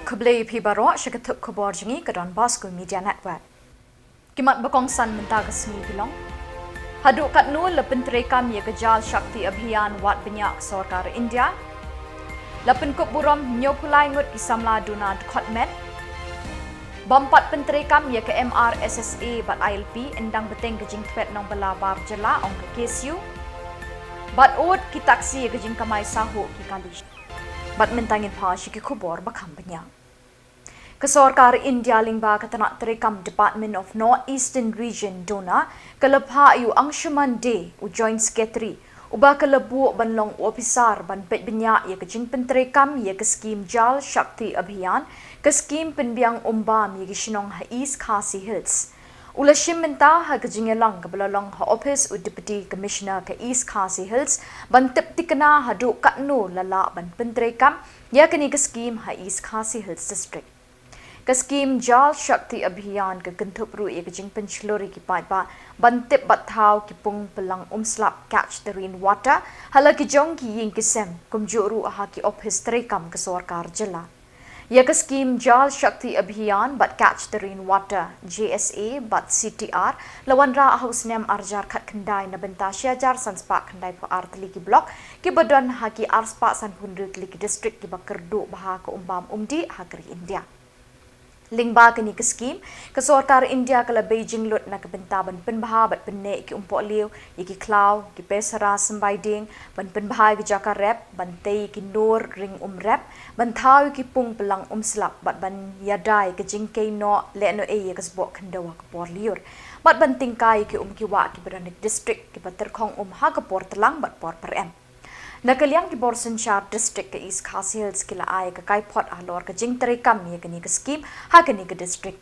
Khubor Pibaro Shakatuk Khuborjylla ke Donbosco Media Network. Kimat bakong san mentagas ni bilong. Haduk kat nu lepin terekam ye kejal Shakti Abhiyan wat banyak Sarkar India. Lepin Khuborom nyopulai ngut ki Samla duna khotmet. Bampat penterekam ye ke MRSSA bat ILP endang beteng kejing twet nong balabar Jylla ong ke KSU. Bat ot ki taksi ye kejing kamai sahu ki kalish. Bat mentangin pa ki Khubor bakam banyak. Sarkar India lingba katanak terekam Department of North Eastern Region dona kelapha yu Anshuman Day u Joint Secretary uba kelebu banlong officer ban pet banyak ye kejing penterekam ye ke skim Jal Shakti Abhiyan ke skim penbiang umbam ye ke Shillong ha East Khasi Hills. Ula shim menta ha kejing elang ke belalong ha office u Deputy Commissioner ke East Khasi Hills ban tip tikena ha duk katnu lala ban penterekam ye keni ke skim ha East Khasi Hills District. Keskim Jal Shakti Abhiyan ke Kentupru ye kejing penchlori ki paipa bantip bathau ki pung pelang umslap catch the rainwater hala ki jong ki ying kisem kumjuru aha ki office terekam ke Sarkar Jylla. Ye keskim Jal Shakti Abhiyan bat catch the rainwater JSA bat CTR lawan ra haus nem arjar khat kendai na benta syajar sanspa kendai po artli ki blok ki badan ha ki arspa san pundri ki district ki bakerdu baha ke umbam umdi ha keri India. Lingba kini ke skim ke Sarkar India kala Beijing lut na kebentaban penbaha bat penne ki umpok liu ki klau ki pesara sembaiding ban penbaha ki jaka rep bantai ki nur ring rep bantau ki pung pelang slap bat ban yadai ke jingkei no le no e ke sbok kendawa ke por liur bat ban tingkai ki ki wa ki beranik district ki baterkhong ha ke por telang bat por perem. Nakaliang ki Khuborjylla district ke East Khasi Hills kila ay ke kaipot alor ke jing terekam ye ke ni ke skim ha ke ni ke district.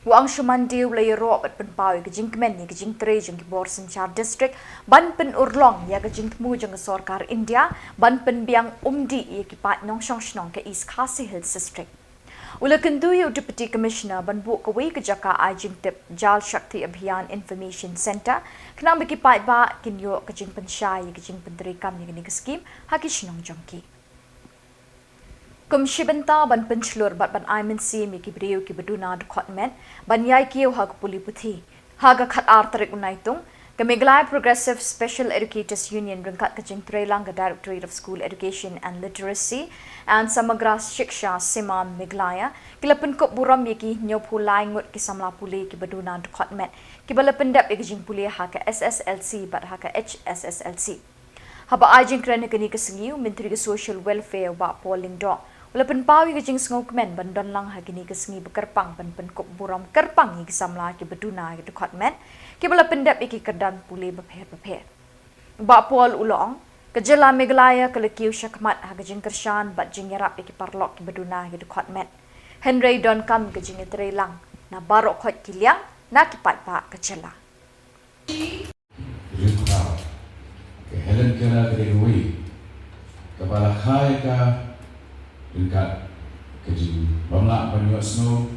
Wang Anshuman Day lay ro bat penpau ke jing kemen ni ke jing tere jing ki Khuborjylla district ban pen urlong ya ke jing temu jing Sarkar India ban pen biang umdi ye ki pat nong shong ke East Khasi Hills district. Ula kenduyu Deputy Commissioner ban bu kawi ke jaka ay jing tip Jal Shakti Abhiyan Information Center kenang biki pai ba kinyo ke jing pensyai ke jing penterekam ni ke skim ha ki Shillong jongki. Kum shibenta ban penchlur bat ban ay mensi mi ki beriu ki beduna khotmet ban yai kiu ha puli puthi ha ga khat ar tarik NAITUNG ke Meghalaya Progressive Special Educators Union rengkat ke jing Trelang ke Directorate of School Education and Literacy and Samagra Shiksha Sima Meghalaya kilapen Khuborom ye ki nyopulai ngut ki Samla puli ki beduna khotmet ki bala pendap ye jing puli ha ke SSLC bat ha ke HSSLC haba ay jing krene ke ni ke sengiu Menteri ke Social Welfare ba polling do ula penpau ye jing sngok men ban don lang ha kini ke sengi bekerpang ban pen Khuborom kerpang ye ki Samla ki beduna ki khotmet ki bala pendap iki kedan puli beper. Ba pol ulong ke Jylla Meghalaya ke lekiu syakmat ha ke jing kershan bat jing yarap iki parlok ki beduna ki khotmet. Henry don kam ke jing Trelang na barok khot kiliang na ki pat pa ke Jylla. Ke Helen kena ke Hui kepala khai ka dekat ke jing bamla banyu snow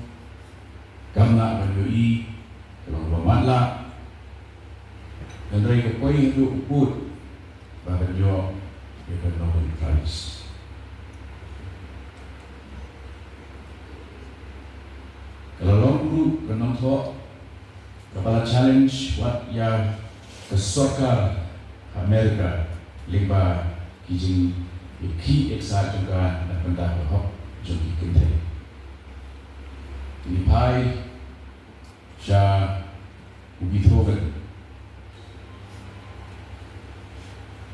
gamna banyu i kalau bamatla dan rai ke koi itu uput bahkan jo ke Nobel Prize. Kalau longku ke nonton kepala challenge wat ya ke Sarkar Amerika lingba kijing ki eksa juga dan benda hok jogi kente. Ini pai sya ubitoven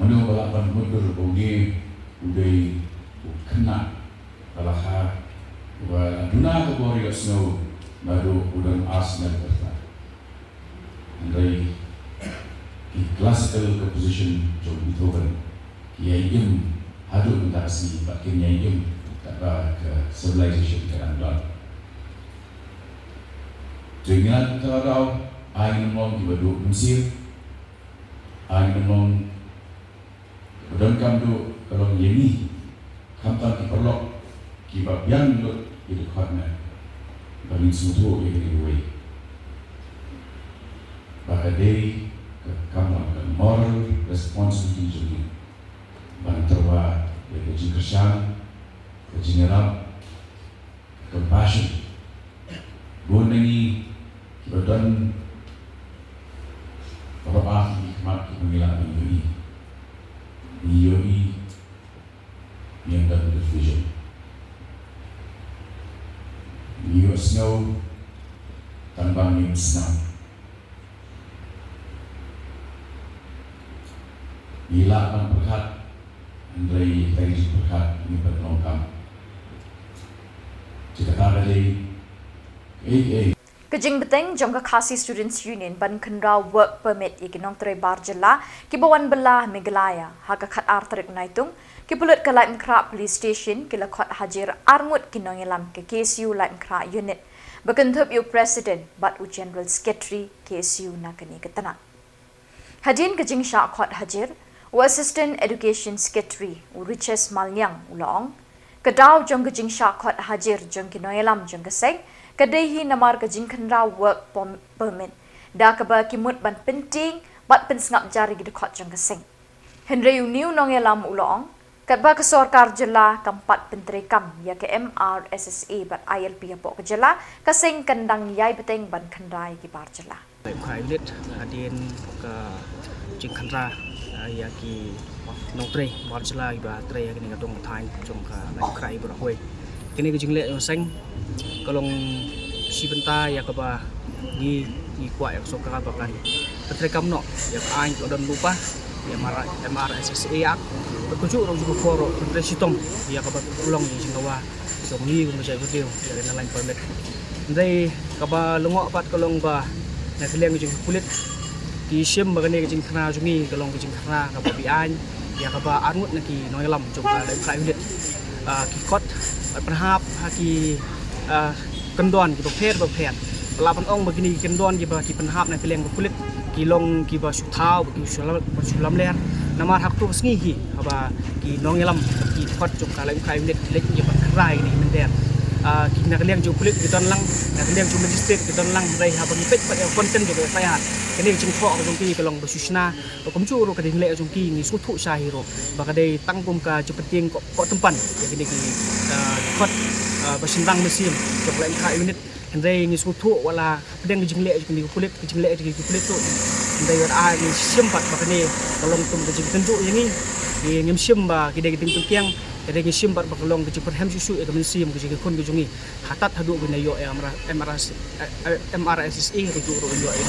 manu balapan mudur bongi udai kena balaha wa duna Khuborjylla snow baru udang Arsenal berta andai di classical composition jom ubitoven kiayim hadu mentasi bakin yayim kata ke civilization kerandon dengan kalau aing mong dibadu Mesir aing mong dan kamdu kalau yeni kamtan ki perlok ki babian lut itu khotna bani sutu ye ki wei bahadei kamlan moral responsibility juni ban terwa ye ki kershan ke jingerap compassion. Bunyi badan beberapa hikmat pemilihan ini, IOI yang dapat vision. New snow tanpa new snow. Bila berkat Andrei tadi berkat ini berlongkang. Jika tadi Kajing beteng jong khasi Students Union ban kenra work permit ikinong tre Khuborjylla kibawan belah Meghalaya haga khat artrik NAITUNG kipulut ke lain kra police station kila khot hajir armut kinong yalam ke KSU lain kra unit bakentup yu president bat u general secretary KSU nakani ketana hadin kajing sha khot hajir u assistant education secretary u riches malnyang ulong kadaw jong kajing sha khot hajir jong kinong yalam jong keseng Kadehi namar kajing kenra work permit. Da kaba kimut ban penting bat pensengap jari gede khot jang keseng. Henry uniu nong yalam ulong. Katba ke sorkar Jylla kampat penteri kam ya ke MRSSA bat ILP apok ke Jylla keseng kendang yai beteng ban kendrai ki Khuborjylla. Khai lit adin ke jing kenra ya ki nong tre Khuborjylla ba tre ya ni kadong thai jong ka lai khai bra hoi. Kini ke jing le seng kalong sebentar ya kaba ni kuat yang soka bakan petrekam no ya ain don lupa ya MRSSA ak berkujuk orang juga foro presitong ya kaba ulong ni singkawa dong ni ko macam video ya na lain permit ndai kaba lungok pat kalong ba na keleng jing kulit di sim bagane jing khana jungi kalong jing khana kaba bi ain ya kaba armut naki noilam jong ka dai khai unit ki kot penhap haki kendon ki berpet lapan ong begini kendon ki ba ki penhap na peleng kulit ki long ki ba sutau ki sulam ler namar hak tu sngi hi aba ki nong yalam ki khot jok kala kai net lek ki ba krai ni mender ki nak leng jo kulit ki don lang nak leng jo magistrate ki don lang rai ha bang pet pa content jo kai hat kini jing kho jong ki kalong basusna ko komju ro ka ding le jong ki ni su thu sa hiro ba ka dei tangkum ka jo penting ko tempan ya kini ki khot basindang mesin jok lain kai unit Henry ni su thu wala pedang jing le jong kulit jing le jong kulit tu Henry ai ni sempat ba kini kalong tum jing tenju yang ni ki ngim sim ba ki dei ting tung kiang Jadi ngisim bar bakalong ke perhem susu e kamen sim ke kon ke jungi hatat hadu guna yo MRSSA rujuk ro yo e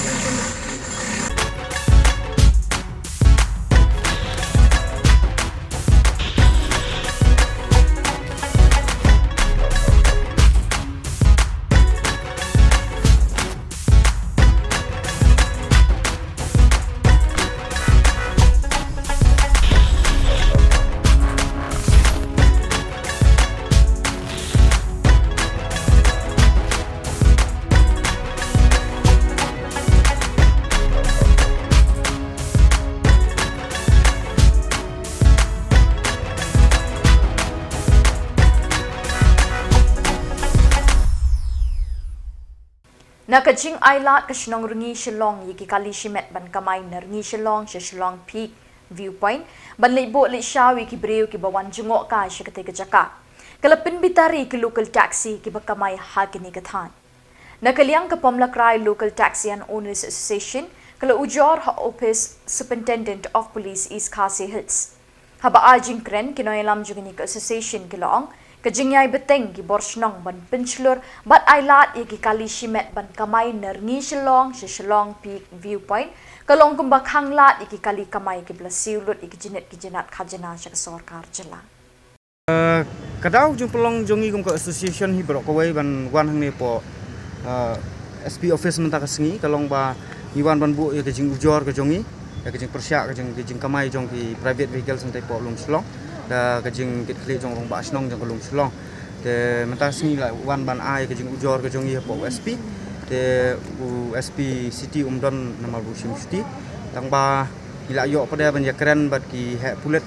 Nakajing ailat ke Shillong rungi Shillong yiki kali shimet ban kamai nerungi Shillong Shillong Peit viewpoint ban leibo le shawi ki breu ki bawan jungok ka shikate ke jaka kalapin bitari ki local taxi ki bakamai hagini kathan nakaliang ke pomlakrai local taxi and owners association kala ujor ha office superintendent of police East Khasi Hills haba ajing kren ki noyalam jugini ke association ki long Kajingyay beteng ki borsnong ban penchlur bat ailat ki kali shimet ban kamai nerungi Shillong Peak viewpoint kalong kumbak hanglat ki kali kamai ki blasiulut ki jinat khajana syak sorkar Jylla. Kadau jung pelong jongi kum ke association hi brok kawai ban wan hang ne po SP office menta kasengi kalong ba iwan ban bu ya kejing ujor ke jongi ya kejing persyak kejing kamai jong ki private vehicle santai po long Shillong da kejing kit kli jong rong ba snong jong kalung Shillong te menta sini la wan ban ai kejing ujor ke jongi po SP te u SP city umdon nama bu sim city tang ba ila yo pada ban ya keren bat ki he pulet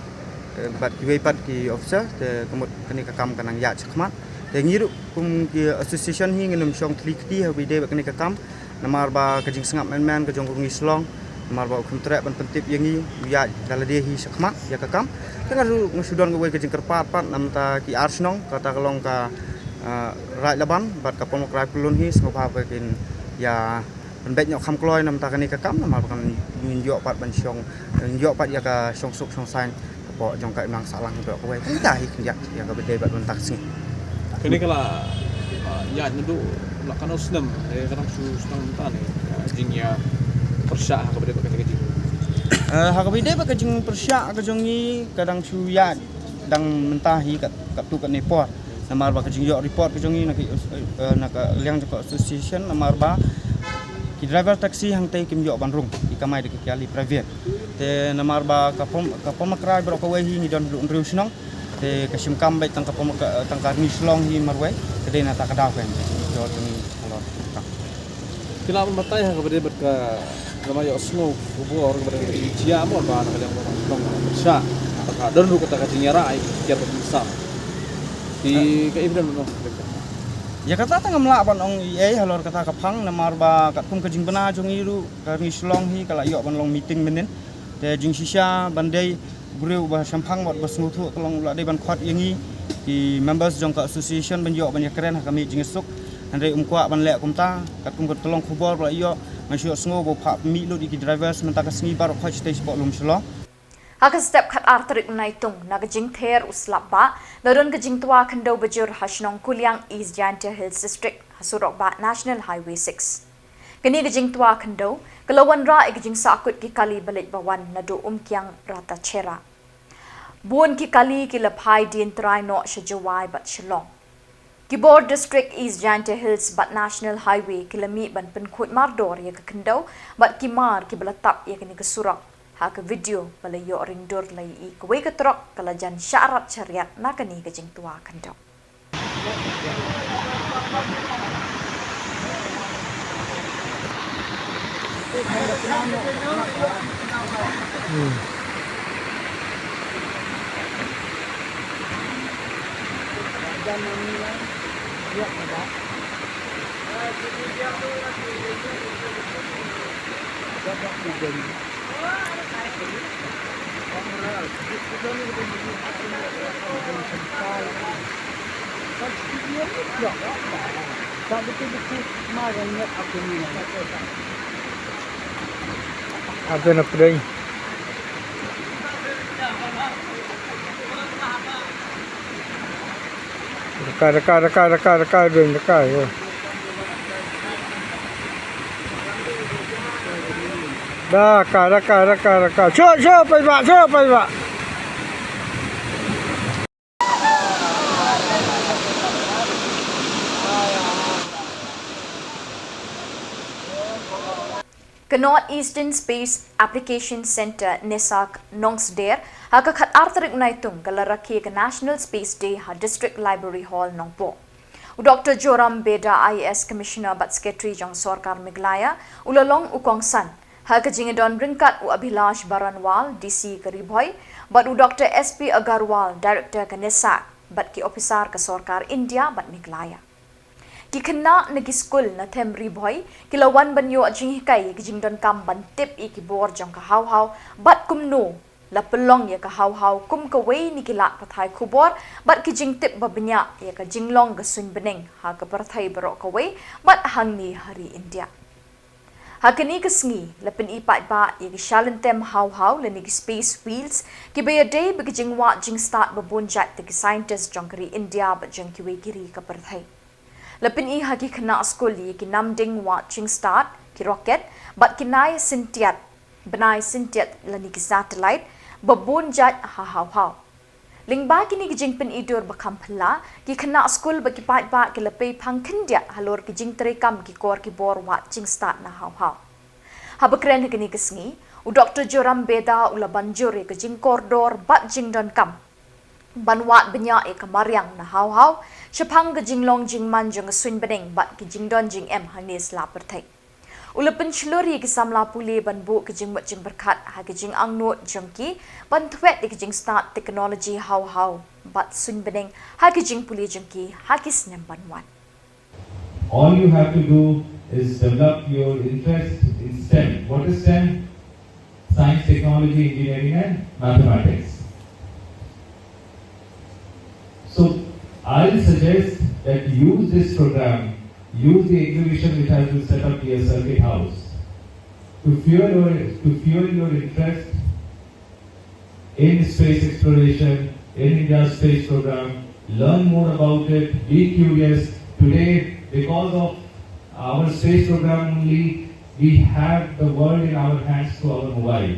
bat ki wepat ki officer te kemut kani kakam kanang ya chakmat te ngiru kum ki association hi ngenum song tlikti ha bide ba kani kakam namar ba kejing sengap men ke jong rungi Shillong namar ba kum trek ban pentip yangi ya dalade hi chakmat ya kakam Tengah ngusudon ke kejing kerpat pat namta ki arsnong kata kalong ka rai laban bat kapon rai pulun hi sengapa bakin ya ben nyok kham kloi nam ta kan ka kam nam kan nyok pat ban syong nyok pat ya ka syong suk syong sain po jong ka mang salang ko ko wei ta hi ya ya ka bede bat ban tak sing kini kala ya ndu la kan usnam kadang su stang tan jingnya persya ha ka bede ka jing ha ka bede ba ka jing persya ka jongi kadang su ya dang mentahi kat tu kat nepot namar ba ka jing yo report ka jongi nak liang ko association namar ba ki driver taxi hang tai kim yo banrung ki kamai de ki ali private te namar ba ka pom krai bro ko wei ni don riu snong te ka sim kam bai tang ka pom tang ka ni Shillong hi marwai ke de na ta ka daw kan yo tuni alor kila matai ha ka bede bat ka gamay osno Khubor ka bede Jylla mo ba na kalang long persya ka don ru kata ka jingyara ai kiat bisa di ka ibran no ya kata tang amla ban ong ei halor kata ka phang namar ba kat kum ka jing bana jong iru ka ni Shillong hi kala yo ban long meeting menen te jing shisha bandai gureu ba sampang bot basnu thu tolong la dei ban khot yangi ki members jong ka association ban yo ban ya keren ha kami jing suk andai kwa ban le kum ta kat kum ka tolong Khubor la yo masyu sngo bo pha mi lo di ki drivers men ta ka sngi bar khot stage bo lum Shillong Haka step kat arterik naitung naga jing ther uslap ba naron ka jing tua khando bajur hashnong kuliang East Jylla Hills District hasurok ba National Highway 6 kini ka jing tua khando kalawan ra ik jing sakut ki kali balik bawan nadu kyang rata chera buon ki kali ki laphai din trai no shajawai bat Shillong Khubor District East Jylla Hills bat National Highway kilami ban penkhut mardor ya ka khando bat kimar ki balatap ya kini ka surak haka video bala yo ring dor lai I kwe ka trok kala jan syarat syariat nakani ka jing tua kandok Ada nak pergi. Dekat dun dekat ya. Dekat. Cuk pai pak. Ka North Eastern Space Application Center NESAC Nongsder haka khat arterik naitung galaraki ka National Space Day ha District Library Hall Nongpo. Dr. Joram Beda IAS Commissioner bat Secretary jong Sarkar Meghalaya ulalong ukongsan haka jingedon ringkat u Abhilash Baranwal DC ka Ribhoy bat u Dr. SP Agarwal Director ka NESAC bat ki officer ka Sarkar India bat Meghalaya. Ki kena nagi school na them Ribhoy kilawan banyo jing hikai jing don kam ban tip I kibor jong ka haw bat kumno la pelong ya ka haw kum ka wei ni kila pathai Khubor bat ki jing tip babnya ya ka jinglong ga sun bening ha ka parthai baro ka wei bat hang ni hari India hakani ka sngi la pen ipat ba ya ki shalentem haw la ni space wheels ki be a day bi jing wa jing start babun jat the scientist jong kari India bat jong ki wei kiri ka parthai Lapin I haki kena school ki namding watching start ki rocket but kinai sintiat benai sintiat lani ki satellite babun jat ha lingba kini ki jingpin idur bakam phla ki kena school ba ki pat ba ki lapei phangkhindia halor ki jing kam ki kor ki bor watching start na ha habakren kini kisngi u Dr. Joram Beda ula banjur ki jing koridor bat jing don kam banwat benya e kamariang na haw Shapang jinglong jingman jong swin bening bat ki jingdon jing em hanis la perthai. Ulapin chlori ki samla pule ban bu ki jing wat jing berkat ha ki jing ang no jongki ban thwet ki jing start technology how bat swin bening ha ki jing pule jongki ha ki snem banwan. All you have to do is develop your interest in STEM. What is STEM? Science, technology, engineering and mathematics. So I'll suggest that use this program, use the exhibition which has been set up here, Circuit House, to fuel your interest in space exploration, in India's space program. Learn more about it, be curious. Today, because of our space program only, we have the world in our hands through our mobile.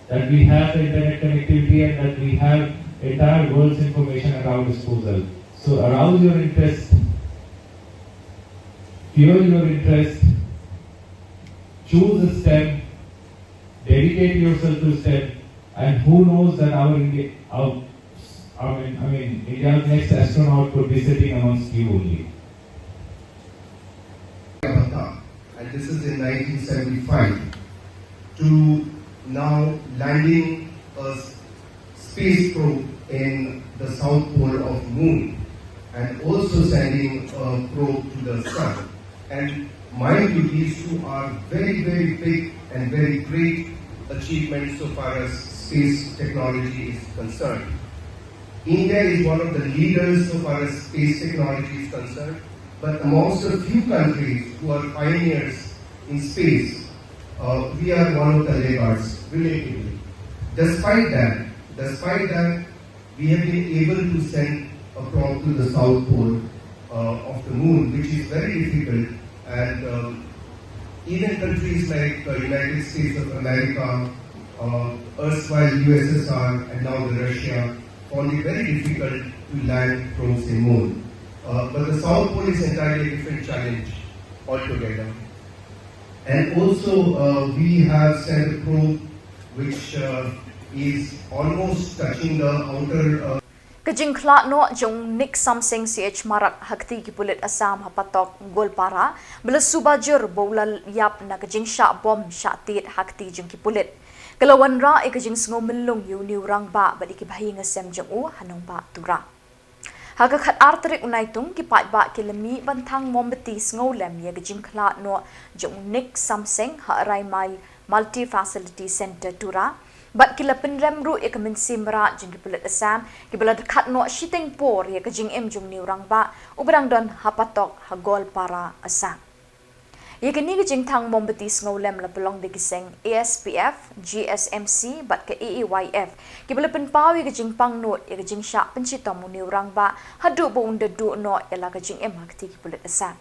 That we have the internet connectivity and that we have entire world's information at our disposal. So arouse your interest, fuel your interest, choose a STEM, dedicate yourself to STEM, and who knows that India's next astronaut could be sitting amongst you only. And this is in 1975, to now landing a space probe in the south pole of Moon and also sending a probe to the Sun. And mind you, these two are very, very big and very great achievements so far as space technology is concerned. India is one of the leaders so far as space technology is concerned, but amongst a few countries who are pioneers in space, we are one of the laggards relatively. Despite that, we have been able to send a probe to the south pole of the Moon, which is very difficult, and even countries like the United States of America, erstwhile USSR, and now the Russia, found it very difficult to land probes in Moon. But the South Pole is entirely a different challenge altogether. And also, we have sent a probe which is almost touching the outer. Kajing khla no jong nik something ch marak hakti ki pulit asam hapatok golpara bela subajur bola yap na kajing sha bom sha tit hakti jong ki pulit kalawan ra e kajing sngo melung yu niu rang ba bali ki bhahi nga sem jong u hanong ba tura haga khat artrik unaitung ki pat ba kilami bantang mombati sngo lem ye kajing khla no jong nik something ha rai mai multi facility center tura Bat kila penrem ru ya kemen simra jing kipulat asam kibala dekat no shiting por ya kajing em jung ni orang ba ubrang don hapatok hagol para asam. Ya kini kajing tang mombati ngolem la pelong de kiseng ASPF, GSMC bat ke AEYF kibala penpau ya kajing pang not ya kajing syak pencitom ni orang ba hadu bo unda du no ya la kajing em hakti kipulat asam.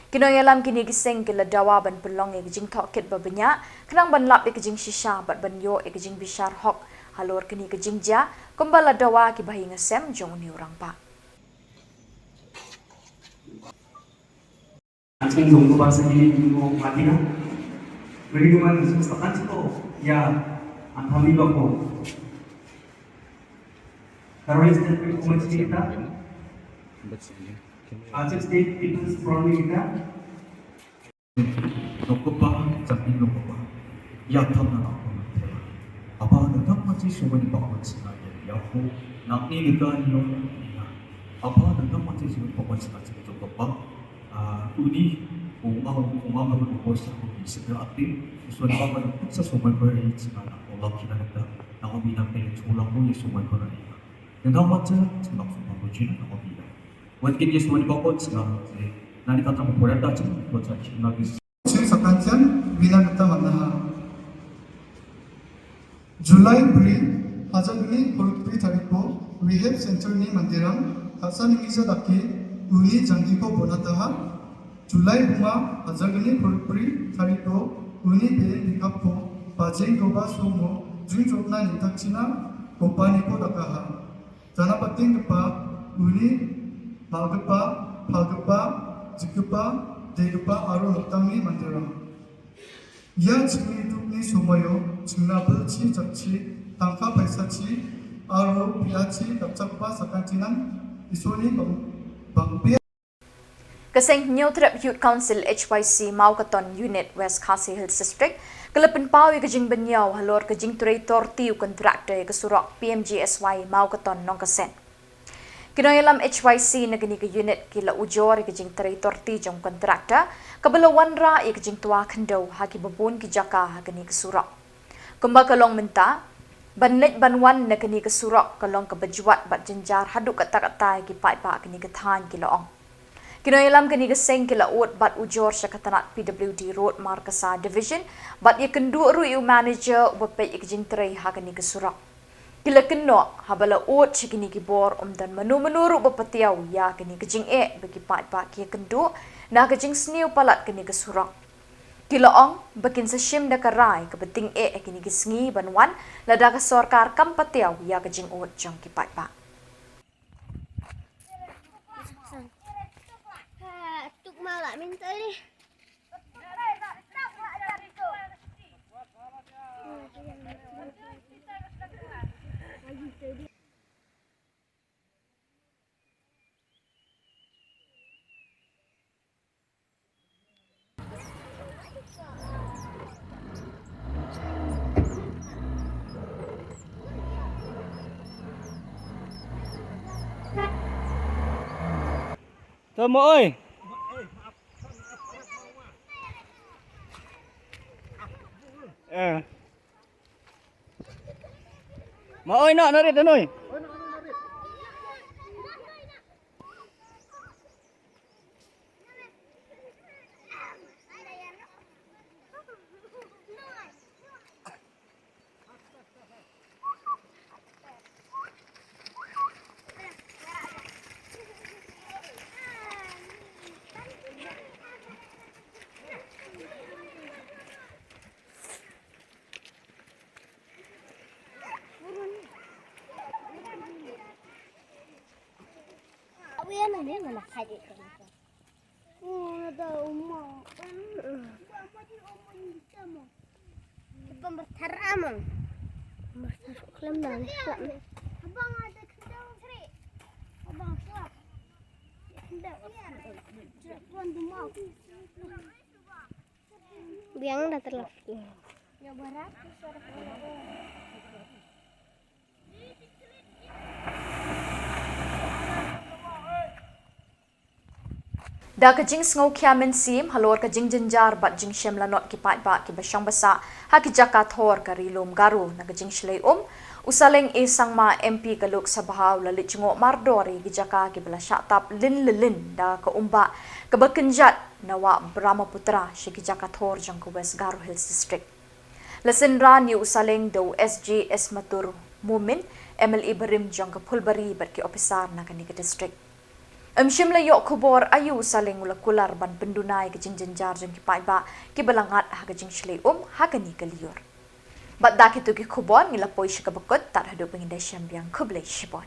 Kinoy alam kini giseng kila dawa ban pelong e kajing tokit babanya kenang ban lap e kajing shisha bat ban yo e kajing bishar hok halor kini kajing ja kumbala dawa ki bahi ngasem jong ni orang pa Ating jong ba sa ni mo matina beri man sa kanto ya ang hamiba ko karoy sa ko kita Aja state people's problem kita. Nokpa jadi nokpa. Ya thana aku. Apa ada macam semua ni bawa macam ya aku nak ni kita ni apa ada macam semua bawa macam itu nokpa. Udi umam berkuasa segera aktif. Sesuai dengan apa sesuai beri sekarang Allah kita nak bina pelak ulang pun sesuai beri. Dan macam sebab semua berjina nak bina. Mungkin dia semua dipokok sekarang. Nanti kata memperoleh dah cuma buat saja. Ciri sekansian bina kita mana? Julai beri hajar ini kolektif tarikpo rehab center ni mandiran hasan ingisa daki uni janji ko bonataha Julai bunga hajar ini kolektif tarikpo uni be dikappo bajeng koba somo junjokna nitakcina kompani ko dakaha jana pating kepa uni Pagapa, Jikapa, Degapa, Aro Notami Mandira. Ya Jimmy Dukni Sumayo, Jinabel Chi Jakchi, Tanka Paisachi, Aro Piachi, Tapchapa Sakantinan, Isoni Bangpia. Kaseng New Trip Youth Council HYC Maukaton Unit West Khasi Hills District, Kalapin Pau Kajing Banyaw, Halor Kajing Turator Tiu Contractor, Kasurok PMGSY Maukaton Nongkasen. Kinoyalam HYC na gani ka unit kila ujor ikajing traitor ti jong kontrakta kabalawan ra ikajing tuwa kandaw haki babun ki jaka hagani kasura. Kumbakalong menta Banit banwan na kini ke surak kalong ke berjuat bat jenjar haduk kata-kata ki Peit ba kini ke than ki loong. Kino ilam kini ke seng ki laut bat ujor syakatanat PWD Road Markasa Division bat ye kendu ru manager Peit ikjing tray ha kini ke surak. Kila keno habala ut kini ki bor dan menu-menu ru bepetiau ya kini kejing bagi Peit ba ki kendu na kejing sniu palat kini ke surak. Kiloong bakin sa shim da karai kebeting kini gisngi banwan lada ka sorkar kampatiaw ya kajing uot jong ki Peit ba. Tuk malak minta ni. Tamo ơi. Mà ơi nọ nó đi tới nơi. Awian ni mana kaji kan? Ada umang. Pembetar amang. Pembetar kelam dah ni. Abang ada kendang seri. Abang suap. Kendang. Tuan dumau. Biang dah terlalu. Ya barat. Da kajing sngo kiamen sim halor kajing jenjar bat jing shem lanot ki Peit ba ki basyang basa ha ki jaka thor ka rilum garu na kajing shlei usaleng sangma MP ka Lok Sabha lalit jungo mardori ki jaka ki bala syatap lin da ka umba ka bakenjat nawa Brahmaputra shi ki jaka thor jang ka West Garo Hills District. Lasin ran yu usaleng do SJS matur mumin MLA berim jang ka Phulbari bat ki officer na kani ka district. Shimla yok Khubor ayu saling ulakular ban pendunai kejing jenjar jeng ki Peit ba ki balangat ha kejing shlei ha kani kaliur. Bat dak itu ki Khubor ngila poi shika bakot tar hadu pengindai syambiang kublai shibon.